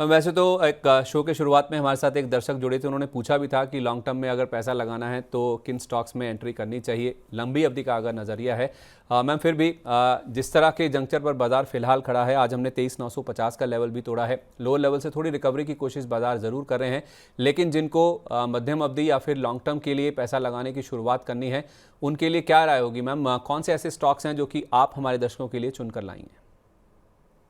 वैसे तो एक शो के शुरुआत में हमारे साथ एक दर्शक जुड़े थे, उन्होंने पूछा भी था कि लॉन्ग टर्म में अगर पैसा लगाना है तो किन स्टॉक्स में एंट्री करनी चाहिए, लंबी अवधि का अगर नज़रिया है। मैम फिर भी जिस तरह के जंक्चर पर बाजार फिलहाल खड़ा है, आज हमने 23,950 का लेवल भी तोड़ा है, लोअर लेवल से थोड़ी रिकवरी की कोशिश बाजार ज़रूर कर रहे हैं, लेकिन जिनको मध्यम अवधि या फिर लॉन्ग टर्म के लिए पैसा लगाने की शुरुआत करनी है, उनके लिए क्या राय होगी मैम? कौन से ऐसे स्टॉक्स हैं जो कि आप हमारे दर्शकों के लिए चुनकर लाएंगे?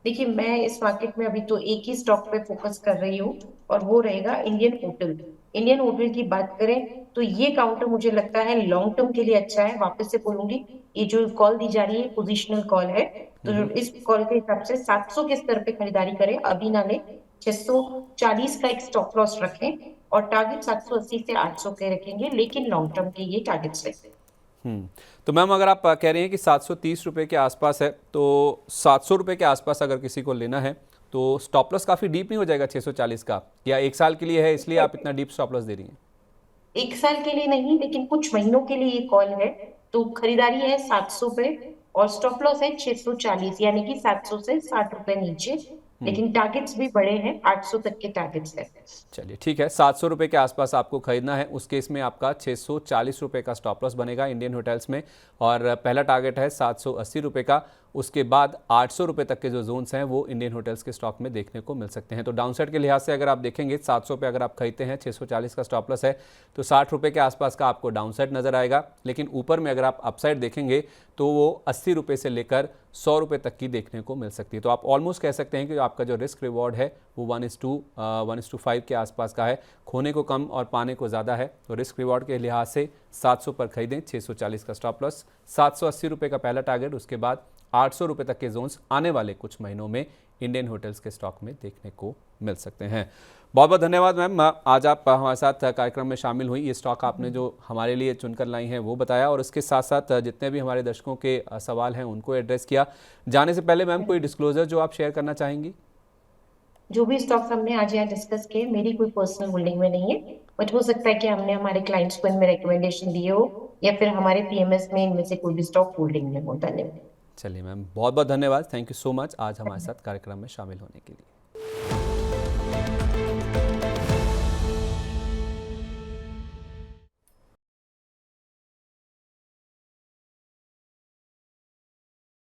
देखिए, मैं इस मार्केट में अभी तो एक ही स्टॉक पे फोकस कर रही हूँ और वो रहेगा इंडियन होटल। इंडियन होटल की बात करें तो ये काउंटर मुझे लगता है लॉन्ग टर्म के लिए अच्छा है। वापस से बोलूंगी, ये जो कॉल दी जा रही है पोजिशनल कॉल है, तो इस कॉल के हिसाब से 700 के स्तर पे खरीदारी करें, अभी ना ले। 640 का एक स्टॉप लॉस रखें और टारगेट 780 से 800 के रखेंगे, लेकिन लॉन्ग टर्म के ये टारगेट्स है। तो मैम अगर आप कह रही हैं कि 730 रुपये के आसपास है, तो 700 रुपये के आसपास अगर किसी को लेना है तो स्टॉप लॉस काफ़ी डीप नहीं हो जाएगा 640 का? या एक साल के लिए है इसलिए आप इतना डीप स्टॉप लॉस दे रही हैं? एक साल के लिए नहीं, लेकिन कुछ महीनों के लिए ये कॉल है। तो खरीदारी है 700 पे और स्टॉप लॉस है 640, यानी कि 700 से 60 रुपए नीचे। लेकिन टारगेट्स भी बड़े हैं, 800 तक के टारगेट्स है। चलिए ठीक है, 700 रुपये के आसपास आपको खरीदना है, उस केस में आपका 640 रुपये का स्टॉप लॉस बनेगा इंडियन होटल्स में, और पहला टारगेट है 780 रुपये का। उसके बाद 800 रुपये तक के जो जोन्स हैं वो इंडियन होटल्स के स्टॉक में देखने को मिल सकते हैं। तो डाउनसाइड के लिहाज से अगर आप देखेंगे 700 पे अगर आप खरीदते हैं, 640 का स्टॉप लॉस है, तो 60 रुपये के आसपास का आपको डाउनसाइड नजर आएगा। लेकिन ऊपर में अगर आप अपसाइड देखेंगे तो वो 80 रुपये से लेकर 100 रुपये तक की देखने को मिल सकती है। तो आप ऑलमोस्ट कह सकते हैं कि आपका जो रिस्क रिवॉर्ड है वो 1:5 के आसपास का है, खोने को कम और पाने को ज़्यादा है। तो रिस्क रिवॉर्ड के लिहाज से 700 पर खरीदें, 640 का स्टॉप लॉस, 780 रुपये का पहला टारगेट, उसके बाद 800 रुपये तक के जोन्स आने वाले कुछ महीनों में इंडियन होटल्स के स्टॉक में देखने को मिल सकते हैं। बहुत बहुत धन्यवाद मैम, आज आप हमारे साथ कार्यक्रम में शामिल हुई। ये स्टॉक आपने जो हमारे लिए चुनकर लाई हैं वो बताया, और इसके साथ साथ जितने भी हमारे दर्शकों के सवाल हैं उनको एड्रेस किया। जाने से पहले मैम कोई डिस्क्लोजर जो आप शेयर करना चाहेंगी? जो भी स्टॉक्स हमने आज यहाँ डिस्कस किए, मेरी कोई पर्सनल होल्डिंग में नहीं है, बट हो सकता है कि हमने हमारे क्लाइंट्स को इनमें रिकमेंडेशन दिए हो या फिर हमारे पीएमएस में इनमें से कोई भी स्टॉक होल्डिंग में हो। धन्यवाद। चलिए मैम, बहुत बहुत धन्यवाद, थैंक यू सो मच आज हमारे साथ कार्यक्रम में शामिल होने के लिए।